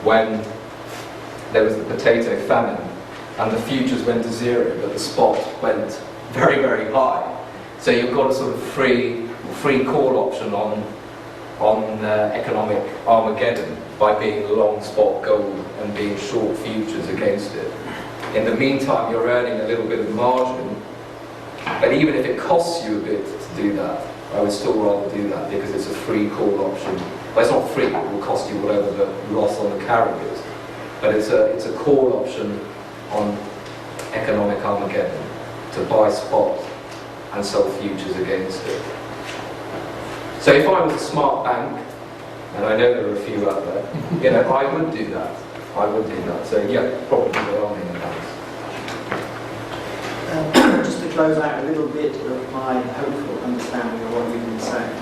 when there was the potato famine and the futures went to zero, but the spot went very, very high. So you've got a sort of free call option on economic Armageddon by being long spot gold and being short futures against it. In the meantime, you're earning a little bit of margin, but even if it costs you a bit to do that, I would still rather do that because it's a free call option. Well, it's not free, it will cost you whatever the loss on the carry is, but it's a call option on economic Armageddon to buy spot and sell futures against it. So if I was a smart bank, and I know there are a few out there, you know, I would do that. I would do that. So yeah, probably there are many banks. Just to close out a little bit of my hopeful understanding of what you've been saying.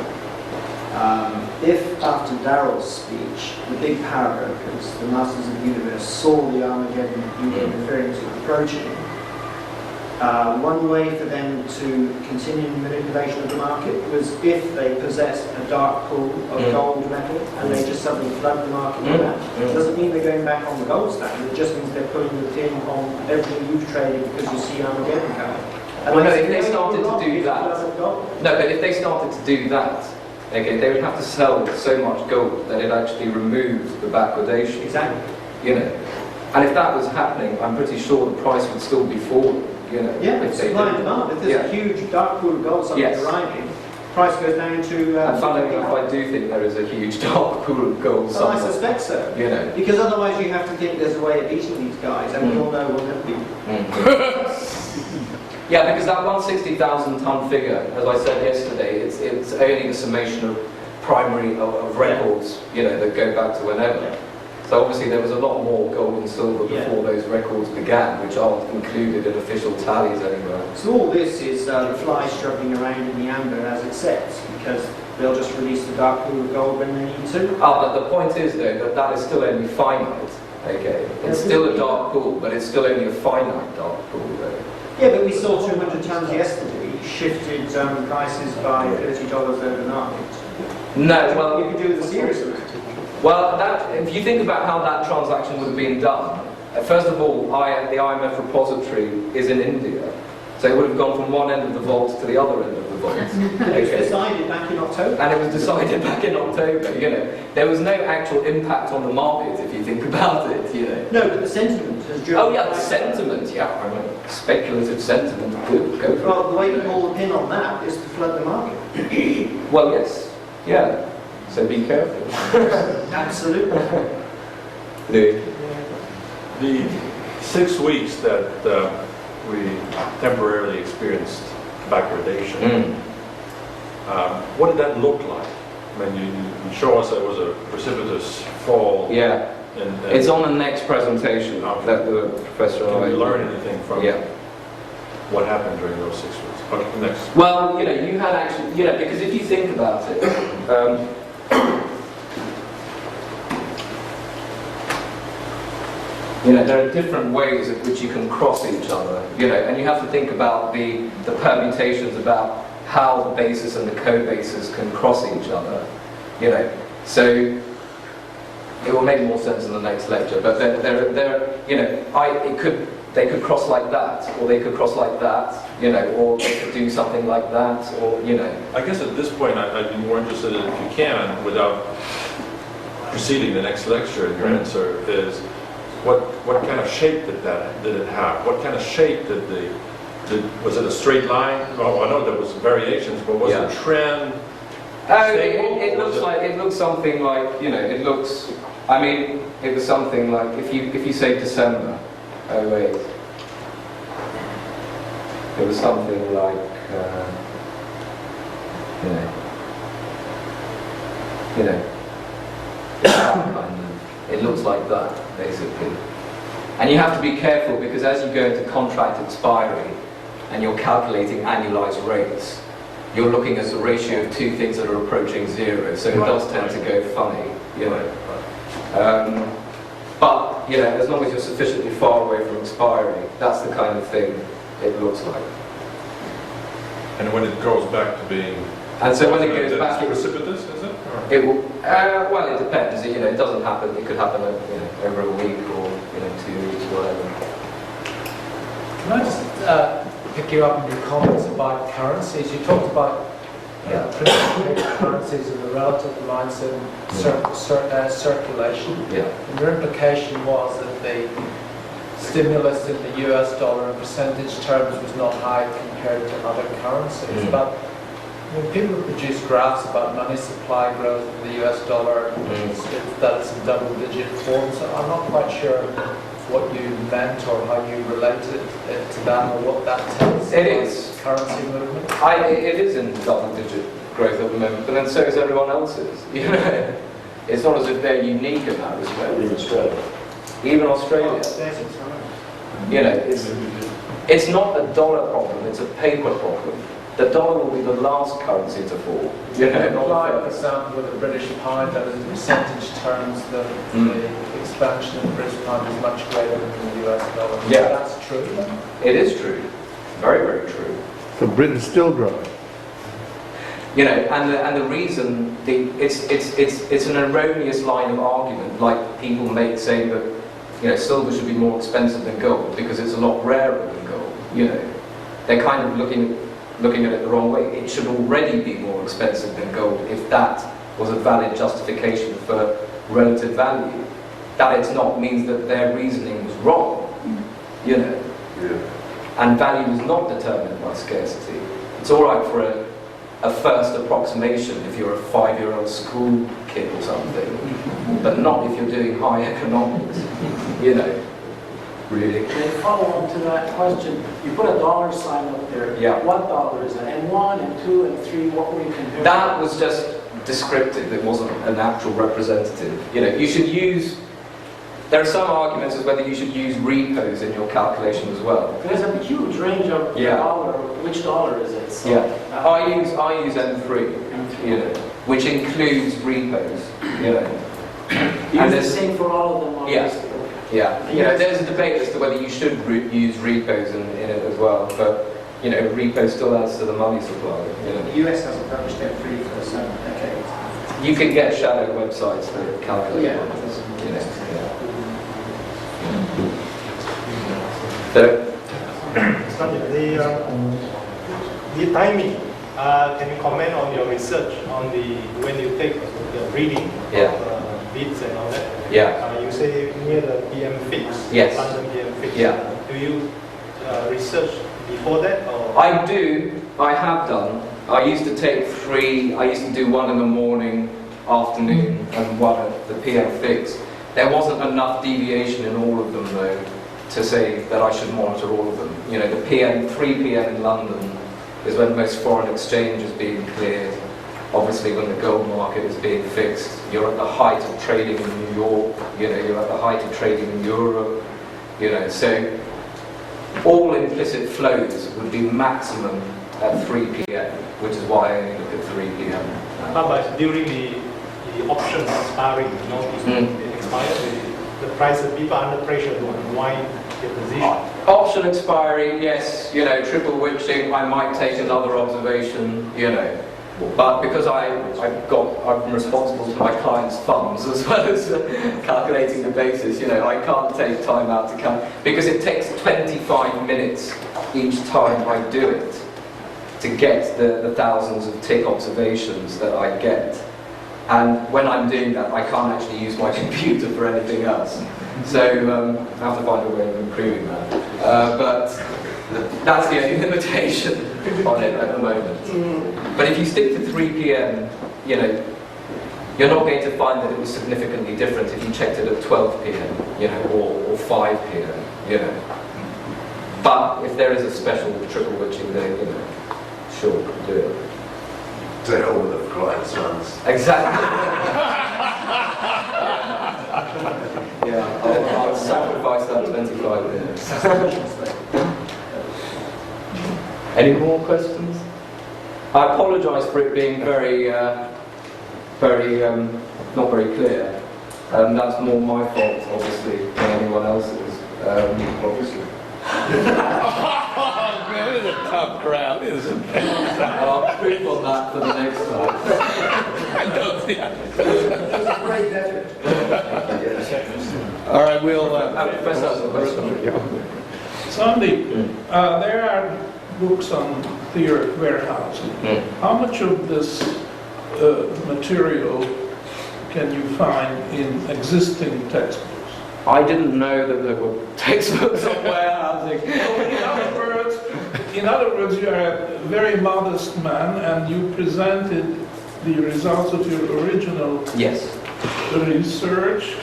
If after Darrell's speech, the big power brokers, the masters of the universe, saw the Armageddon you were referring to approaching, one way for them to continue manipulation of the market was if they possessed a dark pool of gold metal and they just suddenly flood the market with that. It doesn't mean they're going back on the gold standard, it just means they're putting the pin on everything you've traded because you see Armageddon coming. And Well, no, if they started to do that, no, but if they started to do that, okay, they would have to sell so much gold that it actually removed the backwardation. Exactly. You know, and if that was happening, I'm pretty sure the price would still be falling. You know, Yeah, if they supply and did. demand. If there's a huge dark pool of gold suddenly arriving, price goes down to... and funnily enough, I do think there is a huge dark pool of gold Well, I somewhere. suspect so. You know. Because otherwise you have to think there's a way of beating these guys, and we all know we'll never beat them. Yeah, because that 160,000 ton figure, as I said yesterday, it's only the summation of primary of records, you know, that go back to whenever. So obviously there was a lot more gold and silver before those records began, which aren't included in official tallies anywhere. So all this is the fly struggling around in the amber as it sets, because they'll just release the dark pool of gold when they need to. But the point is though that is still only finite. Okay, it's still a dark pool, but it's still only a finite dark pool though. Yeah, but we saw 200 tons yesterday, shifted prices by $30 overnight. No, well, you could do with a serious amount. Well, if you think about how that transaction would have been done, first of all, the IMF repository is in India, so it would have gone from one end of the vault to the other end of the vault. It was decided back in October. And it was decided back in October, you know. There was no actual impact on the market, if you think about it, you know. No, but the sentiment has driven... Oh yeah, the sentiment, yeah. I mean, speculative sentiment, good, go for it. Well, the way to pull the pin on that is to flood the market. Well, yes, yeah. So be careful. Absolutely. The 6 weeks that we temporarily experienced backwardation. What did that look like? I mean, you show us there was a precipitous fall. Yeah. It's on the next presentation that the professor and I... Can we learn anything from what happened during those 6 weeks? Okay, next. Well, you know, you had actually, you know, because if you think about it, you know, there are different ways in which you can cross each other, you know, and you have to think about the permutations about how the basis and the co-basis can cross each other, you know. So it will make more sense in the next lecture, but there you know, they could cross like that, or they could cross like that, you know, or they could do something like that, or, you know. I guess at this point I'd be more interested in, if you can, without preceding the next lecture in your answer, is what kind of shape did it have? What kind of shape was it a straight line? Well, I know there was variations, but was it a trend? It looks something like, you know, it looks, I mean, it was something like, if you say December 08, it was something like, you know, it looks like that, basically. And you have to be careful, because as you go into contract expiry and you're calculating annualized rates, you're looking at the ratio of two things that are approaching zero, so it does tend to go funny, you know. But, you know, as long as you're sufficiently far away from expiry, that's the kind of thing it looks like. And when it goes back to being... And so when it goes back... precipitous, is it? It will, well, it depends, you know, it doesn't happen, it could happen, you know, over a week or, you know, 2 weeks, whatever. Can I just pick you up on your comments about currencies? You talked about principal currencies and the relative amounts in circulation. Yeah. And your implication was that the stimulus in the US dollar in percentage terms was not high compared to other currencies. But when people produce graphs about money supply growth in the US dollar, that it's in double-digit form, so I'm not quite sure what you meant or how you related it to that, or what that tells It is. Currency movement. It is in double-digit growth at the moment, but then so is everyone else's. You know, it's not as if they're unique in that respect. Even Australia. Even Australia. You know, it's not a dollar problem; it's a paper problem. The dollar will be the last currency to fall. You know, apply, for example, with the British pound, that in percentage terms, the expansion of the British pound is much greater than the US dollar. Yeah. That's true. It is true. Very, very true. So Britain's still growing. You know, and the reason it's an erroneous line of argument, like people make saying that, you know, silver should be more expensive than gold because it's a lot rarer than gold. You know, they're kind of looking at it the wrong way. It should already be more expensive than gold if that was a valid justification for relative value. That it's not means that their reasoning was wrong. You know, and value is not determined by scarcity. It's all right for a first approximation if you're a 5-year-old school kid or something, but not if you're doing high economics. You know, really. And follow on to that question, you put a dollar sign up there. Yeah. What dollar is it? And 1 and 2 and 3, what were you comparing? That was just descriptive. It wasn't an actual representative. You know, you should use. There are some arguments as whether you should use repos in your calculation as well. There's a huge range of dollar. Which dollar is it? So, I use M3, you know, which includes repos. You know, and the same for all of them. Obviously. Yeah. You know, there's a debate as to whether you should use repos in it as well, but you know, repo still adds to the money supply. You know. The US hasn't published M3 for some decades. You can get shadow websites that calculate this. You know. The timing, can you comment on your research on when you take the reading of bits and all that? You say near the PM fix, London PM fix. Do you research before that? Or? I do. I have done. I used to take 3. I used to do 1 in the morning, afternoon, and 1 at the PM fix. There wasn't enough deviation in all of them though to say that I should monitor all of them. You know, the 3 p.m. in London is when most foreign exchange is being cleared. Obviously, when the gold market is being fixed, you're at the height of trading in New York, you know, you're at the height of trading in Europe, you know, so all implicit flows would be maximum at 3 p.m., which is why I only look at 3 p.m. How about during the option expiring, you know, it expires, the price of people under pressure to unwind their position? Option expiry, yes, you know, triple witching, I might take another observation, you know. But because I'm responsible for my clients' funds as well as calculating the basis, you know, I can't take time out to count, because it takes 25 minutes each time I do it to get the thousands of tick observations that I get. And when I'm doing that, I can't actually use my computer for anything else. So I have to find a way of improving that. But that's the only limitation on it at the moment. But if you stick to 3 p.m, you know, you're not going to find that it was significantly different if you checked it at 12 p.m, you know, or 5 p.m, you know. But if there is a special triple witching day, you know, sure, do it. To hell with the client's funds. Exactly. Yeah, I'll sacrifice that 25 minutes. Any more questions? I apologise for it being very, not very clear. That's more my fault, obviously, than anyone else's, obviously. Man, it's a tough crowd, isn't it? I'll improve on that for the next time. I don't think. It's a great effort. All right, we'll... Professor has a question. Sandeep, there are books on theory warehousing. How much of this material can you find in existing textbooks? I didn't know that there were textbooks on warehousing. In other words, you are a very modest man, and you presented the results of your original research,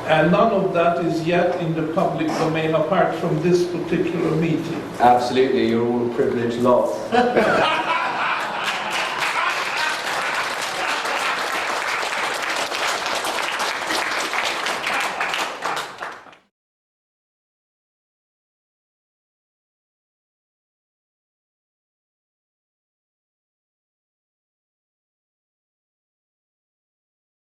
and none of that is yet in the public domain apart from this particular meeting. Absolutely, you're all a privileged lot.